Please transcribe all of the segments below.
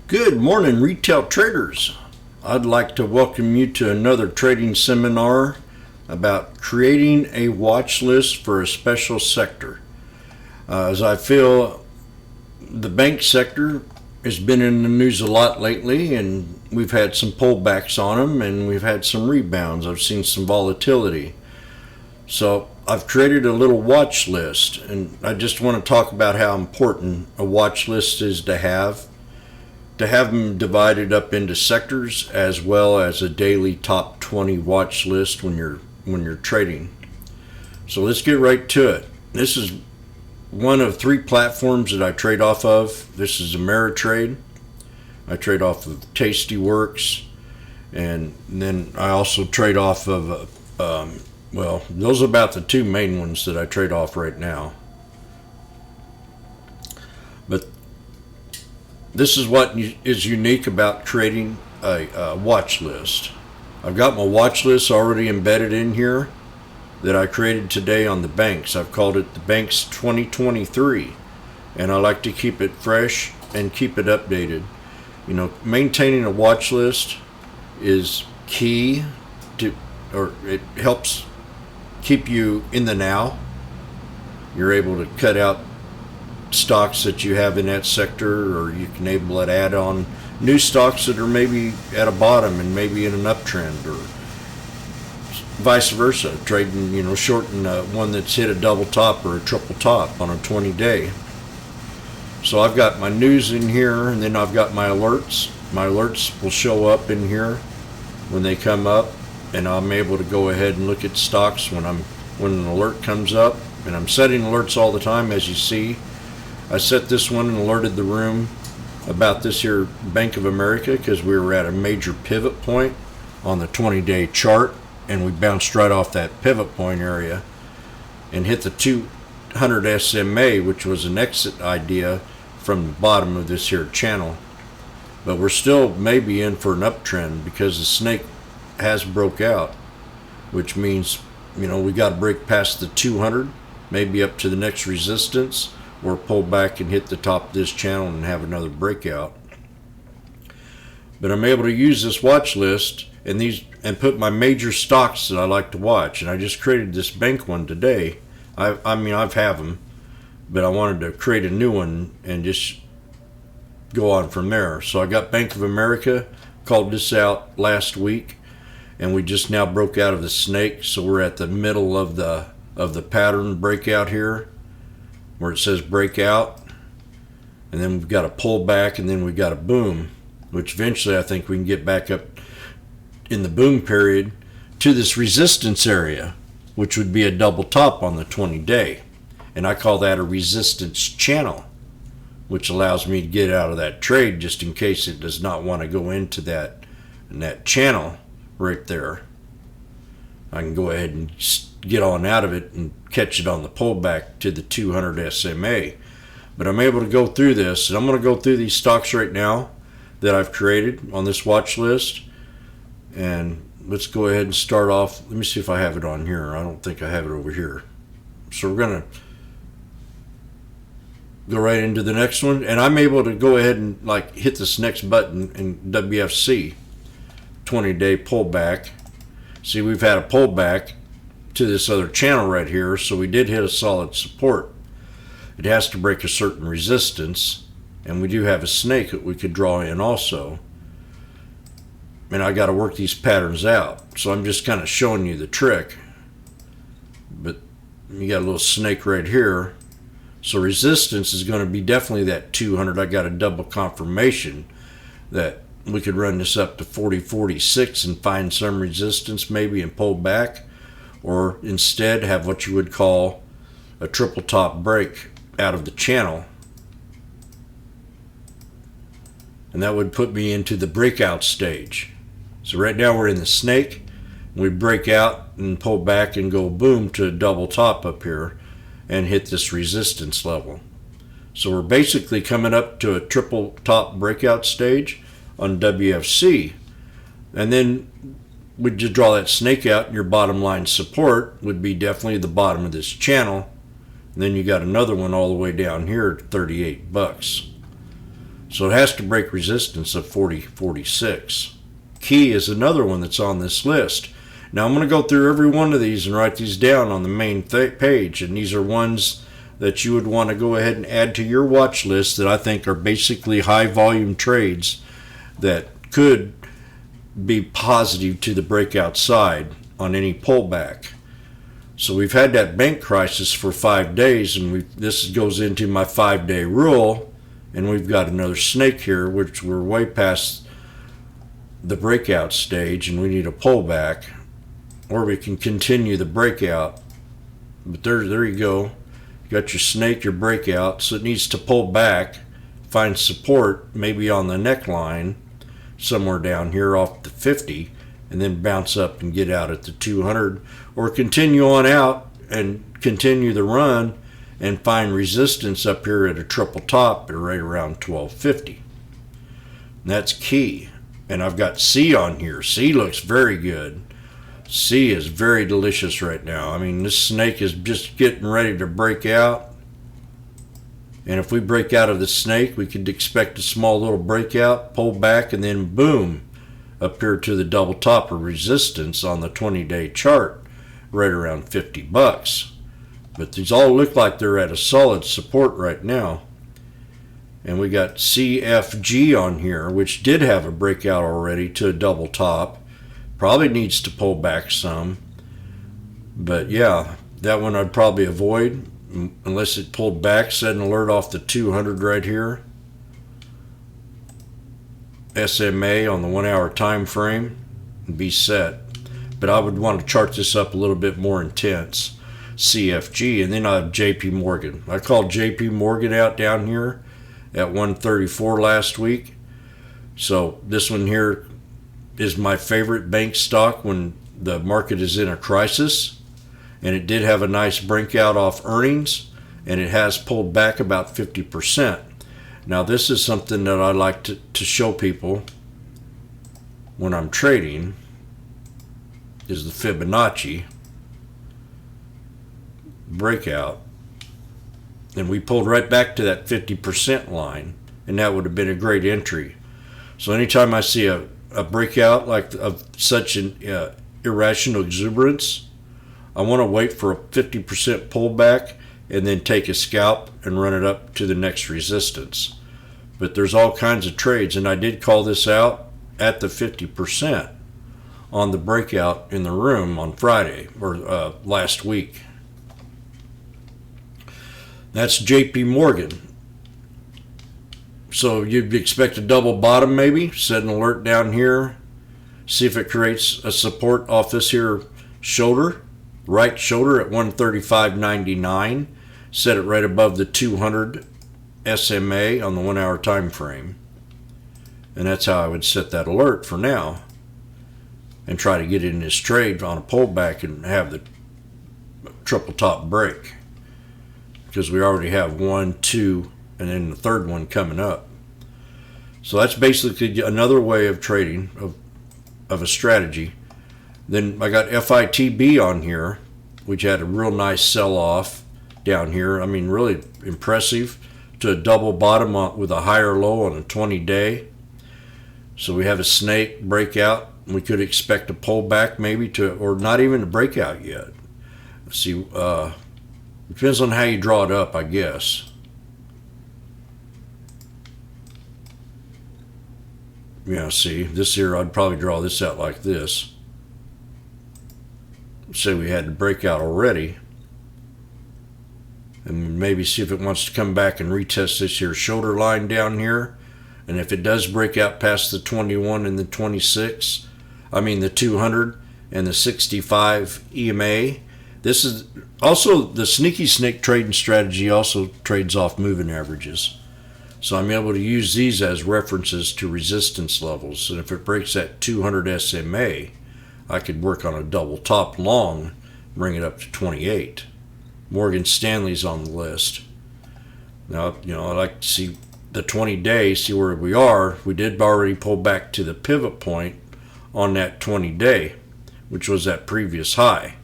Good morning, retail traders. I'd like to welcome you to another trading seminar about creating a watch list for a special sector. As I feel the bank sector has been in the news a lot lately, and we've had some pullbacks on them and we've had some rebounds. I've seen some volatility. So I've created a little watch list, and I just want to talk about how important a watch list is to have them divided up into sectors, as well as a daily top 20 watch list when you're trading. So let's get right to it. This is one of three platforms that I trade off of. This is Ameritrade. I trade off of Tastyworks, and then I also trade off of those are about the two main ones that I trade off right now. But this is what is unique about creating a watch list. I've got my watch list already embedded in here that I created today on the banks. I've called it the Banks 2023, and I like to keep it fresh and keep it updated. You know, maintaining a watch list is key or it helps keep you in the now. You're able to cut out stocks that you have in that sector, or you can able to add on new stocks that are maybe at a bottom and maybe in an uptrend, or vice versa, trading, shorting one that's hit a double top or a triple top on a 20-day. So I've got my news in here, and then I've got my alerts. My alerts will show up in here when they come up, and I'm able to go ahead and look at stocks when an alert comes up. And I'm setting alerts all the time, as you see. I set this one and alerted the room about this here Bank of America because we were at a major pivot point on the 20-day chart, and we bounced right off that pivot point area and hit the 200 SMA, which was an exit idea from the bottom of this here channel. But we're still maybe in for an uptrend because the snake has broke out, which means we got to break past the 200, maybe up to the next resistance, or pull back and hit the top of this channel and have another breakout. But I'm able to use this watch list and put my major stocks that I like to watch. And I just created this bank one today. I've have them, but I wanted to create a new one and just go on from there. So I got Bank of America, called this out last week, and we just now broke out of the snake. So we're at the middle of the pattern breakout here, where it says breakout, and then we've got a pullback, and then we got a boom, which eventually I think we can get back up in the boom period to this resistance area, which would be a double top on the 20-day. And I call that a resistance channel, which allows me to get out of that trade just in case it does not want to go into that channel right there. I can go ahead and get on out of it and catch it on the pullback to the 200 SMA. But I'm able to go through this, and I'm going to go through these stocks right now that I've created on this watch list. And let's go ahead and start off. Let me see if I have it on here. I don't think I have it over here. So we're going to go right into the next one, and I'm able to go ahead and hit this next button in WFC 20-day pullback. See, we've had a pullback to this other channel right here, so we did hit a solid support. It has to break a certain resistance, and we do have a snake that we could draw in also. And I got to work these patterns out, so I'm just kind of showing you the trick. But you got a little snake right here, so resistance is going to be definitely that 200. I got a double confirmation that we could run this up to 40.46 and find some resistance maybe and pull back, or instead have what you would call a triple top break out of the channel. And that would put me into the breakout stage. So right now we're in the snake. We break out and pull back and go boom to a double top up here and hit this resistance level. So we're basically coming up to a triple top breakout stage on WFC. And then we just draw that snake out, and your bottom line support would be definitely the bottom of this channel. And then you got another one all the way down here at $38. So it has to break resistance of 40.46. Key is another one that's on this list. Now I'm going to go through every one of these and write these down on the main page, and these are ones that you would want to go ahead and add to your watch list that I think are basically high volume trades that could be positive to the breakout side on any pullback. So we've had that bank crisis for 5 days, and this goes into my 5-day rule, and we've got another snake here, which we're way past the breakout stage, and we need a pullback, or we can continue the breakout. But there you go. You got your snake, your breakout, so it needs to pull back, find support maybe on the neckline somewhere down here off the 50, and then bounce up and get out at the 200, or continue on out and continue the run and find resistance up here at a triple top at right around 1250. And that's key. And I've got C on here. C looks very good. C is very delicious right now. I mean, this snake is just getting ready to break out. And if we break out of the snake, we could expect a small little breakout, pull back, and then boom, up here to the double top of resistance on the 20-day chart, right around 50 bucks. But these all look like they're at a solid support right now. And we got CFG on here, which did have a breakout already to a double top. Probably needs to pull back some. But yeah, that one I'd probably avoid unless it pulled back, set an alert off the 200 right here. SMA on the 1 hour time frame and be set. But I would want to chart this up a little bit more intense. CFG, and then I have JP Morgan. I called JP Morgan out down here at 134 last week. So this one here is my favorite bank stock when the market is in a crisis, and it did have a nice breakout off earnings, and it has pulled back about 50%. Now this is something that I like to show people when I'm trading, is the Fibonacci breakout, and we pulled right back to that 50% line, and that would have been a great entry. So anytime I see a breakout like of such an irrational exuberance, I want to wait for a 50% pullback and then take a scalp and run it up to the next resistance. But there's all kinds of trades, and I did call this out at the 50% on the breakout in the room on Friday or last week. That's JP Morgan. So you'd expect a double bottom maybe, set an alert down here, see if it creates a support off this here shoulder, right shoulder at 135.99, set it right above the 200 SMA on the 1 hour time frame. And that's how I would set that alert for now, and try to get in this trade on a pullback and have the triple top break, because we already have 1, 2, and then the third one coming up. So that's basically another way of trading of a strategy. Then I got FITB on here, which had a real nice sell-off down here. I mean, really impressive, to a double bottom with a higher low on a 20-day. So we have a snake breakout. We could expect a pullback maybe or not even a breakout yet. Let's see, depends on how you draw it up, I guess. Yeah, see, this here, I'd probably draw this out like this. Say we had the breakout already, and maybe see if it wants to come back and retest this here shoulder line down here. And if it does break out past the 21 and the 26, the 200 and the 65 EMA, this is also the sneaky snake trading strategy, also trades off moving averages. So I'm able to use these as references to resistance levels. And if it breaks that 200 SMA, I could work on a double top long, bring it up to 28. Morgan Stanley's on the list. Now, I like to see the 20-day, see where we are. We did already pull back to the pivot point on that 20-day, which was that previous high.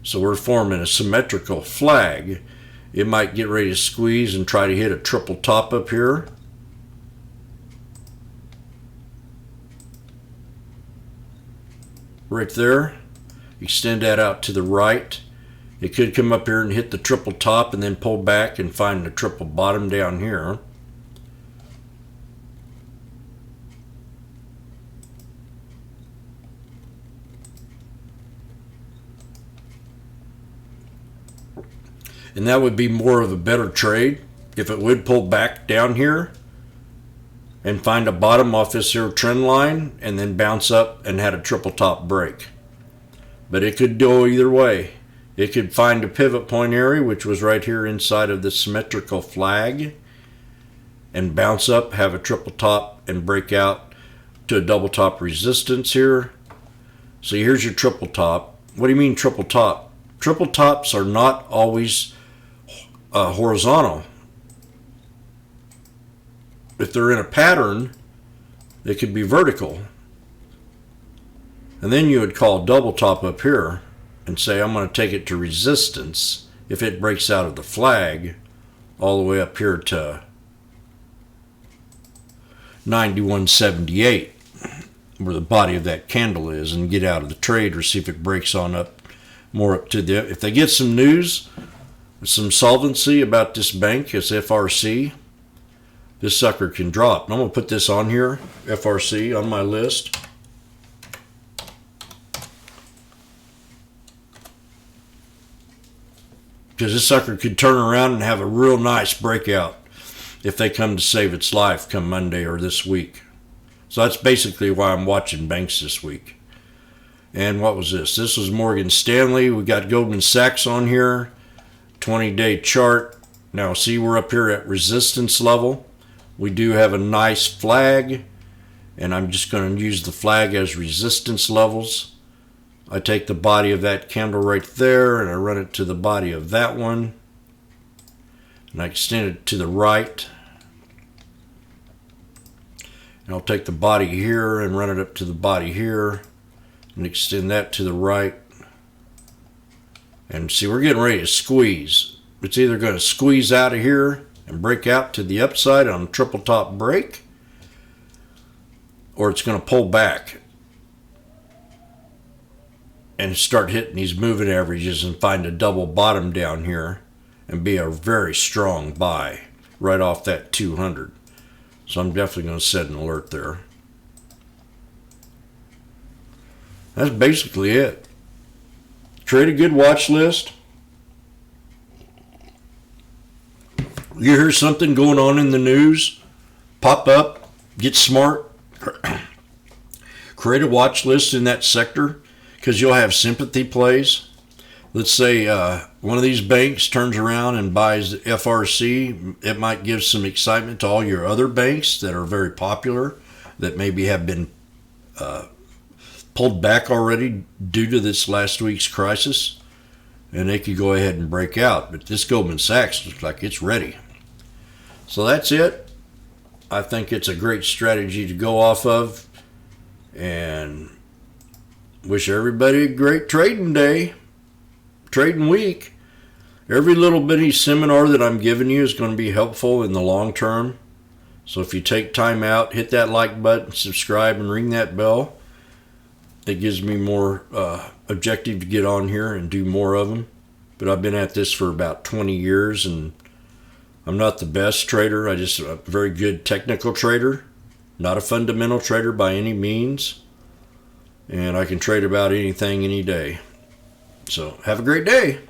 So we're forming a symmetrical flag. It might get ready to squeeze and try to hit a triple top up here. right there. Extend that out to the right. It could come up here and hit the triple top and then pull back and find the triple bottom down here. And that would be more of a better trade if it would pull back down here and find a bottom off this here trend line and then bounce up and had a triple top break. But it could go either way. It could find a pivot point area, which was right here inside of the symmetrical flag, and bounce up, have a triple top, and break out to a double top resistance here. So here's your triple top. What do you mean triple top? Triple tops are not always horizontal. If they're in a pattern, they could be vertical. And then you would call double top up here and say, I'm going to take it to resistance if it breaks out of the flag all the way up here to 91.78, where the body of that candle is, and get out of the trade or see if it breaks on up more up to the, if they get some news, some solvency about this bank, this FRC, this sucker can drop. And I'm going to put this on here, FRC, on my list. Because this sucker could turn around and have a real nice breakout if they come to save its life come Monday or this week. So that's basically why I'm watching banks this week. And what was this? This was Morgan Stanley. We got Goldman Sachs on here. 20-day chart. Now see, we're up here at resistance level. We do have a nice flag, and I'm just going to use the flag as resistance levels. I take the body of that candle right there and I run it to the body of that one, and I extend it to the right, and I'll take the body here and run it up to the body here and extend that to the right. And see, we're getting ready to squeeze. It's either going to squeeze out of here and break out to the upside on a triple top break, or it's going to pull back and start hitting these moving averages and find a double bottom down here and be a very strong buy right off that 200. So I'm definitely going to set an alert there. That's basically it. Trade a good watch list. You hear something going on in the news, pop up, get smart, create a watch list in that sector, because you'll have sympathy plays. Let's say one of these banks turns around and buys the FRC. It might give some excitement to all your other banks that are very popular, that maybe have been pulled back already due to this last week's crisis, and they could go ahead and break out. But this Goldman Sachs looks like it's ready. So that's it. I think it's a great strategy to go off of, and wish everybody a great trading day, trading week. Every little bitty seminar that I'm giving you is going to be helpful in the long term. So if you take time out, hit that like button, subscribe, and ring that bell. It gives me more objective to get on here and do more of them. But I've been at this for about 20 years, and I'm not the best trader. I'm just a very good technical trader, not a fundamental trader by any means. And I can trade about anything any day. So have a great day.